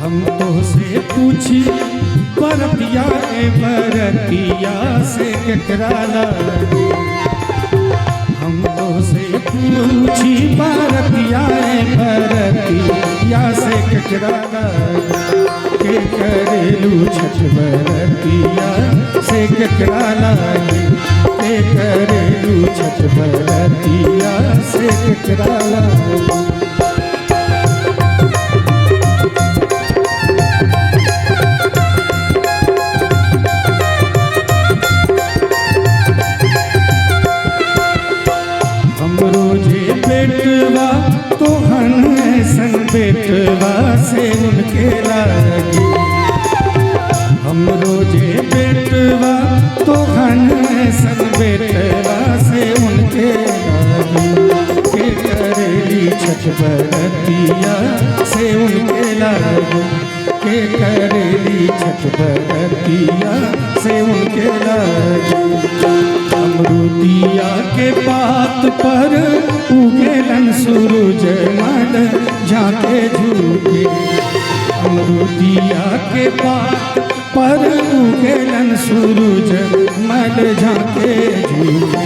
हम तो से पूछी बरतिया बरतिया से केकरा लागे। हम तो से पूछी बरतिया बरतिया से केकरा लागे। के करेलू छठ बरतिया से केकरा लागे। के करेलू छठ बरतिया से केकरा लागे। बेटवा तो हन सन बेटवा से उनके लागे। हम रोजे बेटवा तो हन सन बेटवा से उनके लागे। के करेली छठ बरतिया से उनके लागे। के करेली छठ बरतिया से उनके लागे। अमरुदिया के पात पर उगेलन सूरज मल झाके झूके। अमरुदिया के पात पर उगेलन सूरज मल झाके झूके।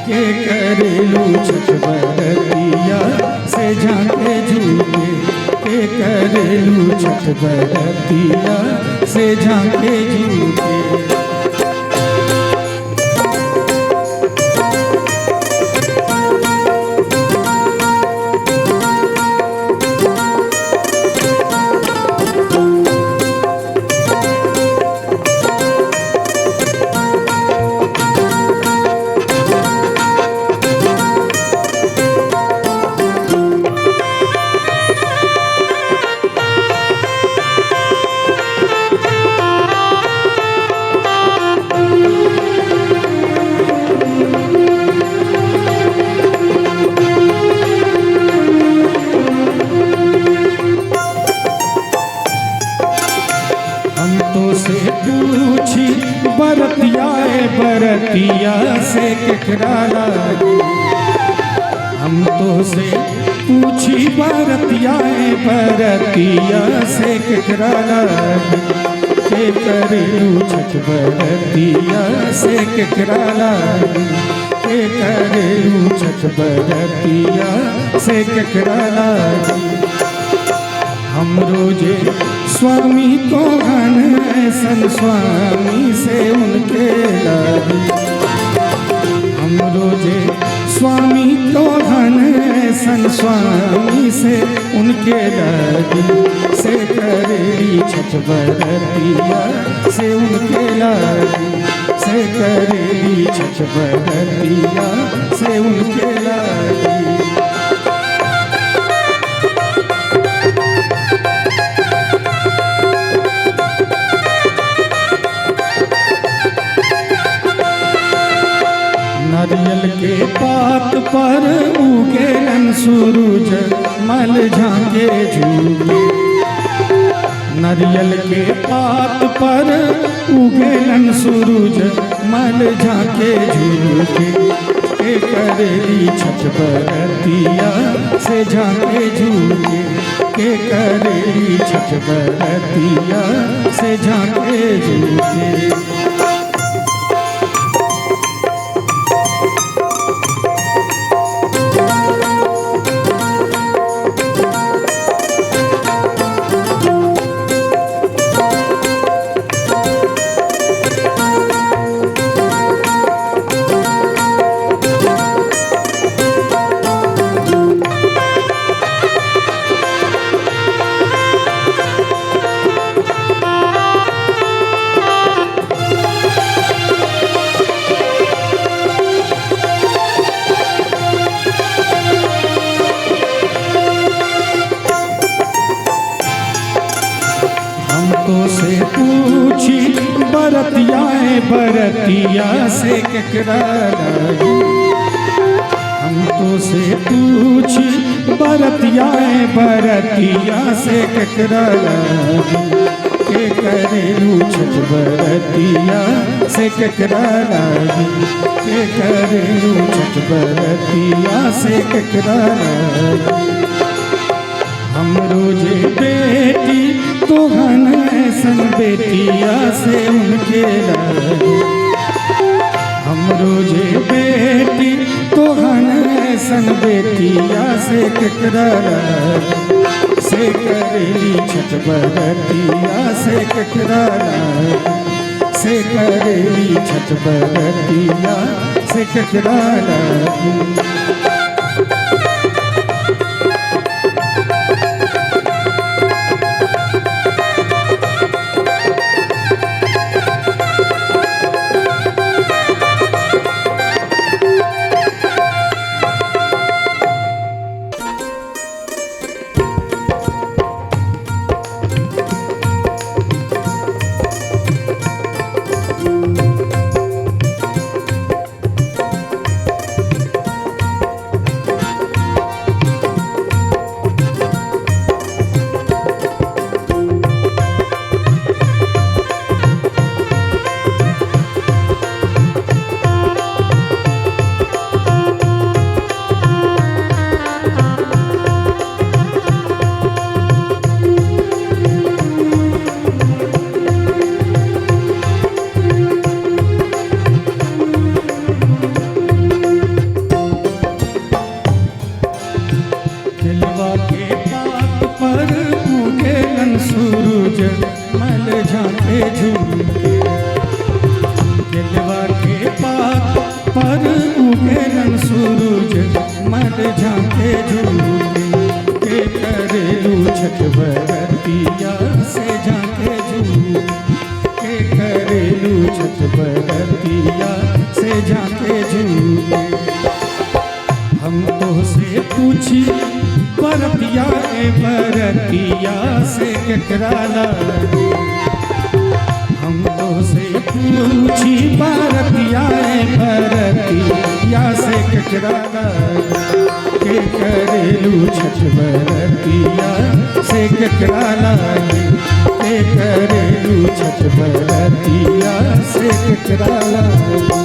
के करेलू छठ बरतिया से झाके झूके। के करेलू छठ बरतिया से झाके झूके। बरतिया बरतिया से केकरा लागे। हम तो से पूछी बरतिया बरतिया से केकरा लागे। के करेलू छठ बरतिया से केकरा लागे। के करेलू छठ बरतिया से केकरा लागे। हम रोजे स्वामी तो हन सन स्वामी से उनके लागे। हम रोजे स्वामी तो हन सन स्वामी से उनके लागे। से करेली छठ बरतिया से उनके लागे। से करेली छठ बरतिया से उनके लागे। नारियल के पात पर उगेलन सूरज मल झाके झूके। नारियल के पात पर उगेलन सूरज मल झाके झूके। के करेली छठ बरतिया से झांके झूके, के करेली छठ बरतिया से झांके झूके। तो से पूछी बरतियाए बरतिया से केकरा लागी, हम तो से पूछी बरतियाए बरतिया से केकरा लागी, के करेलू छठ बरतिया से केकरा लागी, के करेलू छठ बरतिया से केकरा लागी। हम रोजे बेटी तोहन ऐसन बेटिया से उनके लागी, हम रोजे बेटी तोहन ऐसन बेटिया से केकरा लागी, से करेली छठ बरतिया से केकरा लागी, से करेली छठ बरतिया से केकरा लागी। सूरज मल झांके झूके, केलवा के पात पर उगेलन सूरज मल झांके झूके, के करेलू छठ बरतिया से झांके झूके, के करेलू छठ बरतिया से झांके झूके। हम तो से पूछी बरतिया ए बरतिया से केकरा लागी, हम तो से पूछी बरतिया ए बरतिया से केकरा लागी, के करेलू छठ बरतिया से केकरा लागी, के करेलू छठ बरतिया से केकरा लागी।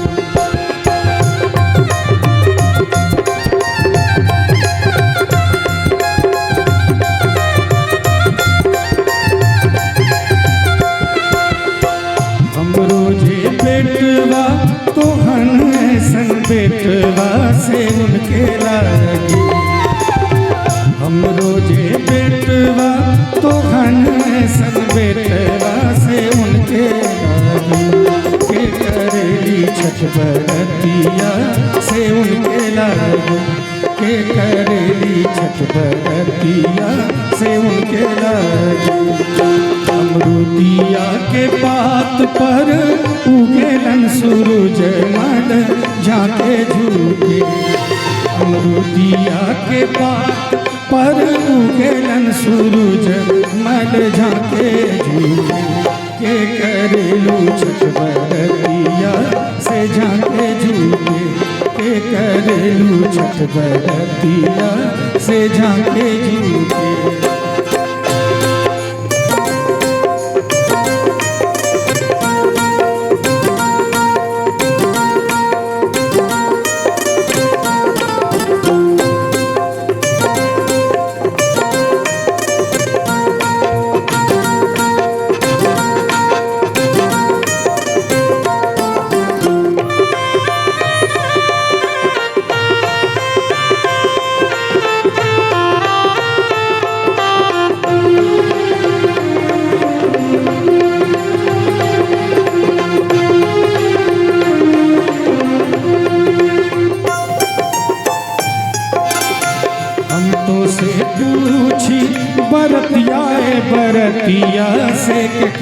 बेटवा तोहन ऐसन बेटवा से उनके लागी, हम रोजे बेटवा तोहन ऐसन बेटवा से उनके लागी, के करेली छठ बरतिया से उनके लागी, के करेली छठ बरतिया से उनके लागी। अमरुदिया के पात पर उगेलन सूरज मल झांके झूके, अमरुदिया के पात पर उगेलन सूरज मल झांके झूके, के करेलू छठ बरतिया से झांके झूके, के करेलू छठ बरतिया से झांके झूके।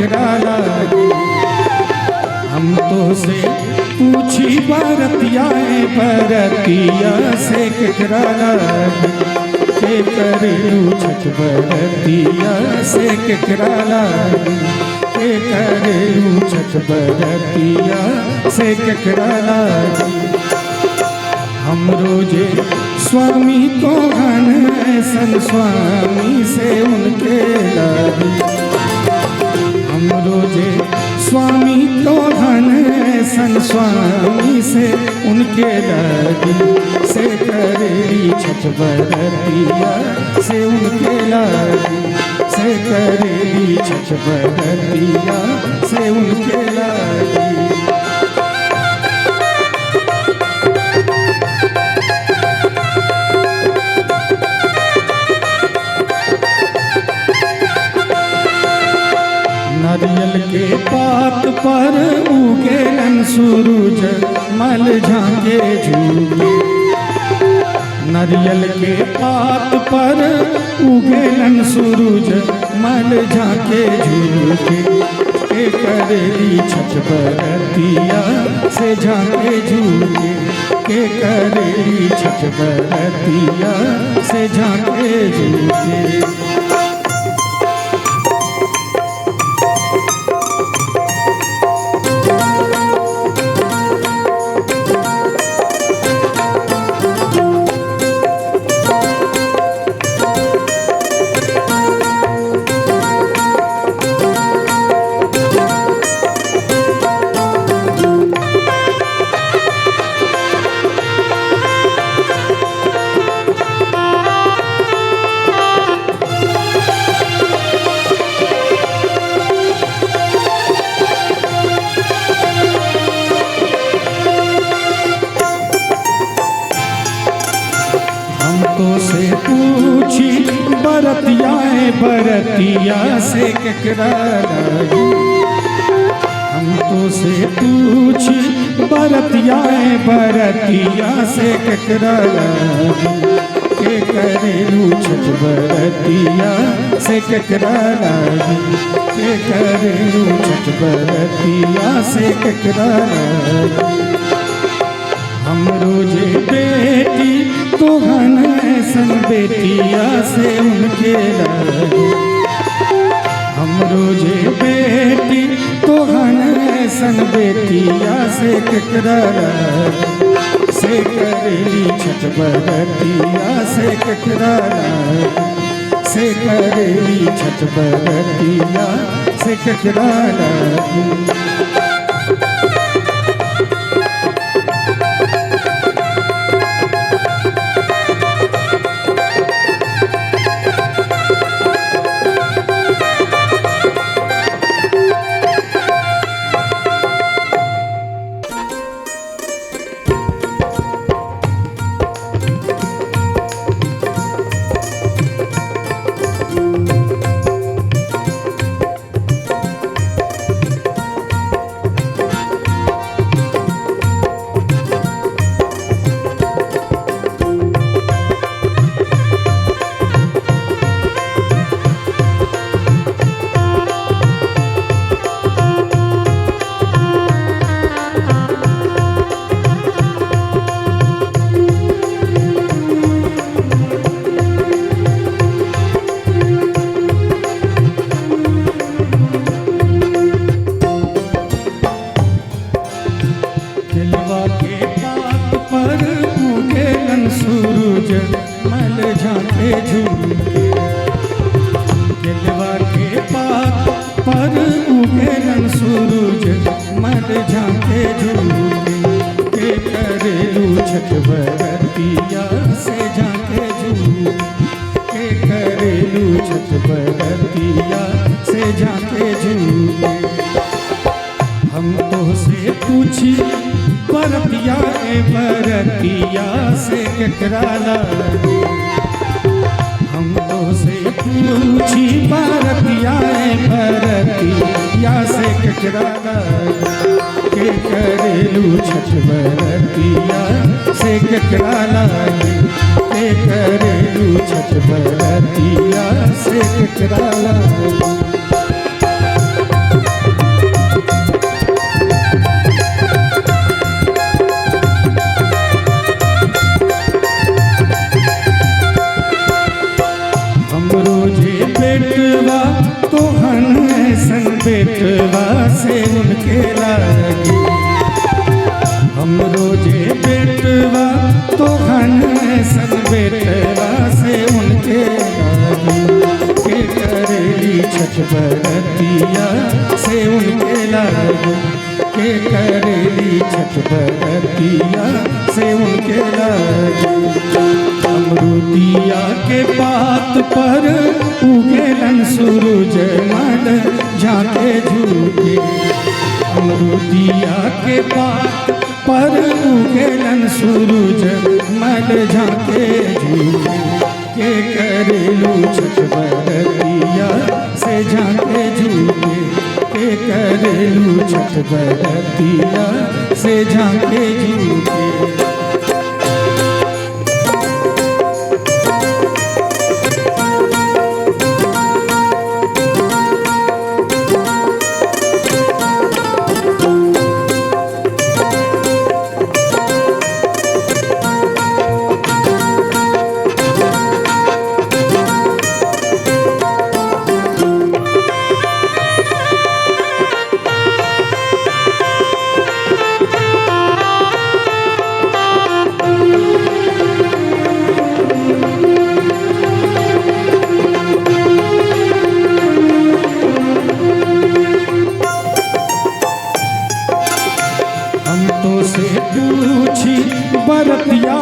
केकरा लागी। हम तो से पूछी बरतिया बरतिया से केकरा लागी। के करेलू छठ बरतिया से केकरा लागी। के करेलू छठ बरतिया से केकरा लागी। हम रोजे स्वामी तो घन ऐसन स्वामी से उनके लागी। हम रोजे स्वामी तो घन ऐसन स्वामी से उनके लागी। से करेली छठ बरतिया से उनके लागी। से करेली छठ बरतिया से उनके लागी। नारियल के पात पर उगेलन सूरज मल झांके झूले। नारियल के पात पर उगेलन सूरज मल झांके झूले। के करेली छठ बरतिया से झांके झूले। के करेली छठ बरतिया से झांके झूले। तो से पूछी बरतिया बरतिया से केकरा लागी। हम तो से पूछी बरतिया बरतिया से केकरा लागी। के करेलू छठ बरतिया से केकरा लागी। के करेलू छठ बरतिया से केकरा लागी। हम रोजे बेटी तो घन ऐसन बेटिया से उनके लागी। हम रोजे बेटी तो घन ऐसन बेटिया से केकरा लागी। से करेली छठ बरतिया से केकरा लागी। से करेली छठ बरतिया से केकरा लागी। सूरज मल झांके झूले। दिलवा के पात पर उगेलन सूरज मल झांके झूले। के करेलू छठ बरतिया से झांके झूले। के करेलू छठ बरतिया से झांके झूले। हम तो से पूछी बरतिया बरतिया से केकरा लागी। हम तो से पूछी बरतिया बरतिया से केकरा लागी। के करेलू छठ बरतिया से केकरा लागी। के करेलू छठ बरतिया से केकरा लागी। से उनके लागी। हम रोजे बेटवा तो घन सन बेटवा से उनके लागी। के करेली छठ बरतिया से उनके लागी। के करेली छठ बरतिया से उनके लागी। अमरुदिया के पात पर उगेलन सूरज मल झांके झूके। अमरुदिया के पात पर उगेलन सूरज मल झांके झूके। के करेलू छठ बरतिया से झांके झूके। के करेलू छठ बरतिया से झांके झूके। पूछी बरतिया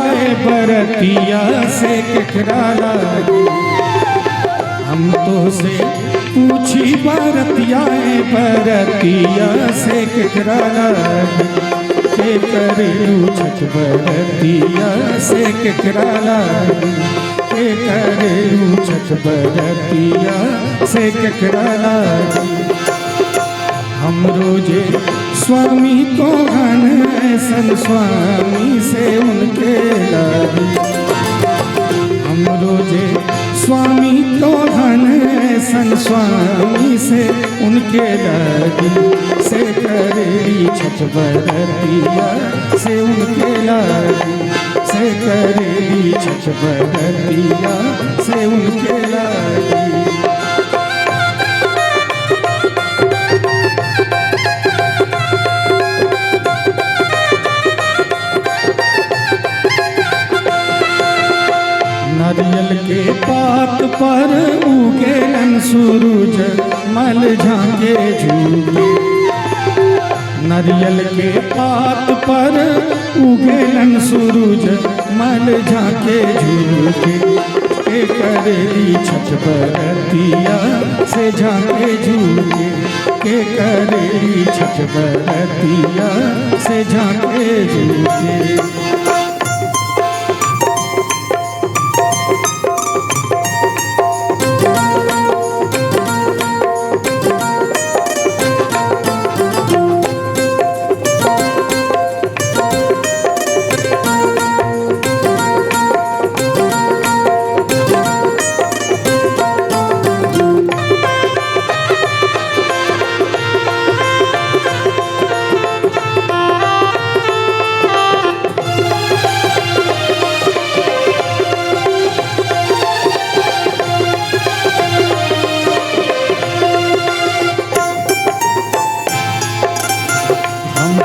बरतिया से केकरा लागी। हम तो से पूछी बरतिया बरतिया से केकरा लागी। के करेलू छठ बरतिया से केकरा लागी। के करेलू छठ बरतिया से केकरा लागी। हम रोजे स्वामी को घन सन स्वामी से उनके लागी। हम रोजे स्वामी को घन सन स्वामी से उनके लागी। से करेली छठ बरतिया से उनके लागी। से करेली छठ बरतिया से उनके लागी। नारियल के पात पर उगेलन सूरज मल झांके झूके। नारियल के पात पर उगेलन सूरज मल झांके झूके। के करेली छठ बरतिया से झांके झूके। के करेली छठ बरतिया से झांके झूके।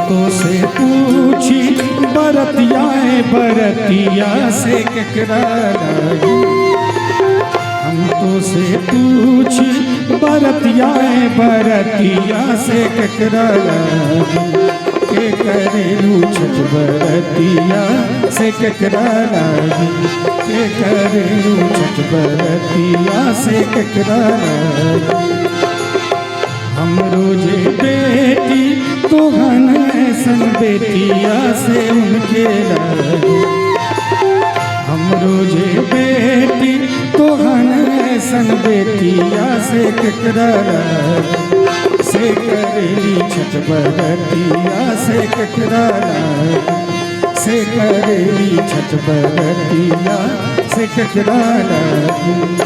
तो से पूछी बरतिया बरतिया से केकरा लागी। हम तो से पूछी बरतिया बरतिया से केकरा लागी। के करेलू छठ बरतिया से केकरा लागी। के करेलू छठ बरतिया से केकरा लागी। हम रोजे बेटी तो घन सन बेटिया से उनके लागी। हम रोजे बेटी तो घन सन बेटिया से केकरा लागी। से करेली छठ बरतिया से केकरा लागी। से करेली छठ बरतिया से केकरा लागी।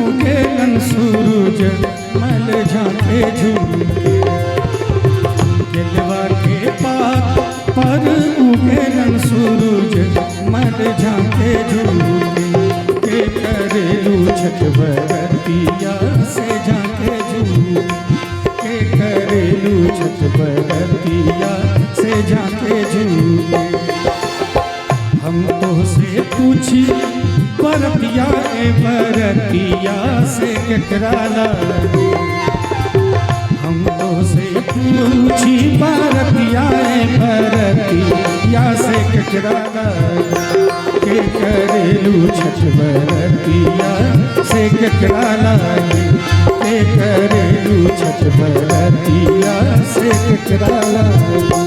उगेलन सूरज मल झांके झूके। गिलवा के पात पर उगेलन सूरज मल झांके झूके। के करेलू छठ बरतिया से झांके झूके। के करेलू छठ बरतिया से झांके झूके। हम तो से पूछी बरतिया ए बरतिया से केकरा लागे। हम तो से पूछी बरतिया ए बरतिया से केकरा लागे। के करेलू छठ बरतिया से केकरा लागे। के करेलू छठ बरतिया से केकरा लागे।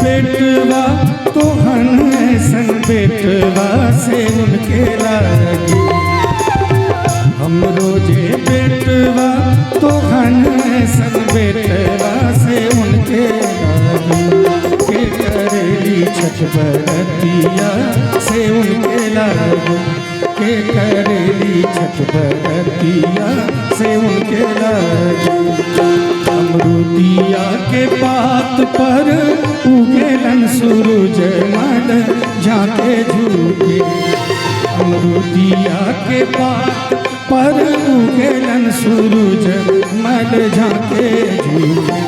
बेटवा तो हन ऐसन बेटवा से उनके लागे। हम रोजे बेटवा तो हन ऐसन बेटवा से उनके लागे। के करेली छठ बरतिया से उनके लागे। के करेली छठ बरतिया से उनके लागे। अमरुदिया के पात पर उगेलन सूरज मल झांके झूके। अमरुदिया के पात पर उगेलन सूरज मल झांके झूके।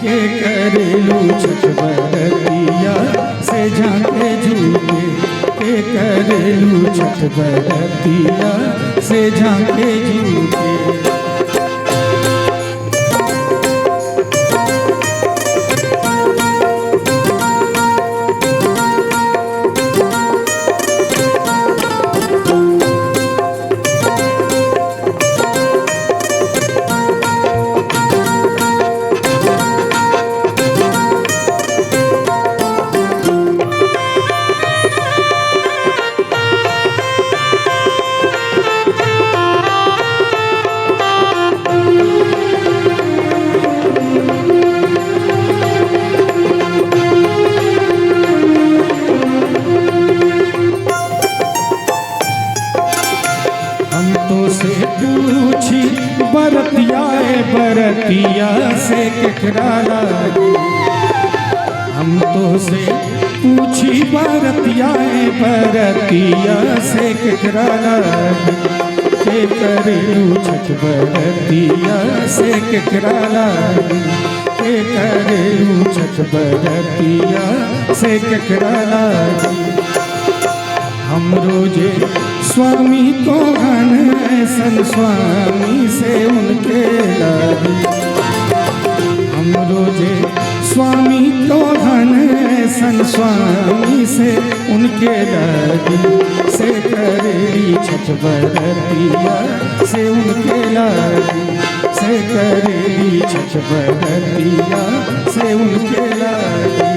के करेलू छठ बरतिया से झांके झूके। के करेलू छठ बरतिया से झांके झूके। पूछी बरतिया ए बरतिया से केकरा लागे। हम तो से पूछी बरतिया ए बरतिया से केकरा लागे। के करेलू छठ बरतिया से केकरा लागे। के करेलू छठ बरतिया से केकरा लागे। हम रोजे स्वामी तो हन ऐसन स्वामी से उनके लागे। हम रोजे स्वामी तो हन ऐसन स्वामी से उनके लागे। से करेली छठ बरतिया से उनके लागे। से करेली छठ बरतिया से उनके लागे।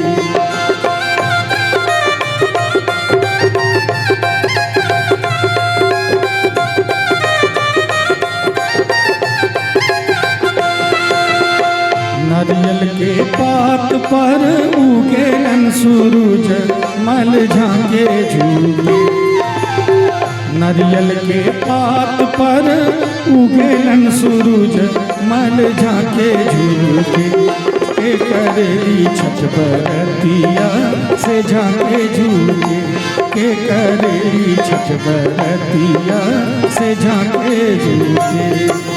नारियल के पात पर उगेलन सूरज मल झांके झूके। नारियल के पात पर उगेलन सूरज मल झांके झूके। के करेली छठ बरतिया से झांके झूके। के करेली छठ बरतिया से झांके झूके।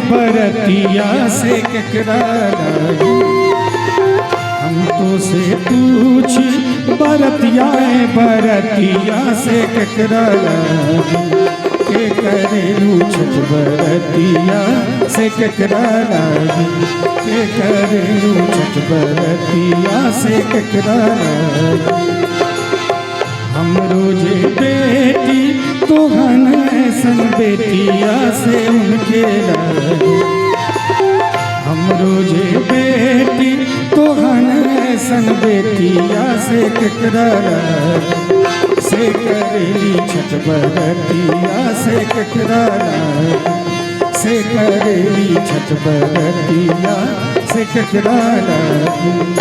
बरतिया से केकरा लागी। हम तो से पूछी बरतिया बरतिया से केकरा लागी। के करेलू छठ बरतिया से केकरा लागी। के करेलू छठ बरतिया से केकरा लागी। हम रोजे बेटी तोहन ऐसन बेटिया से उनके लागी। हम रोजे बेटी तोहन ऐसन बेटिया से केकरा लागी। से करेली छठ बरतिया से केकरा लागी। से करेली छठ बरतिया से केकरा लागी।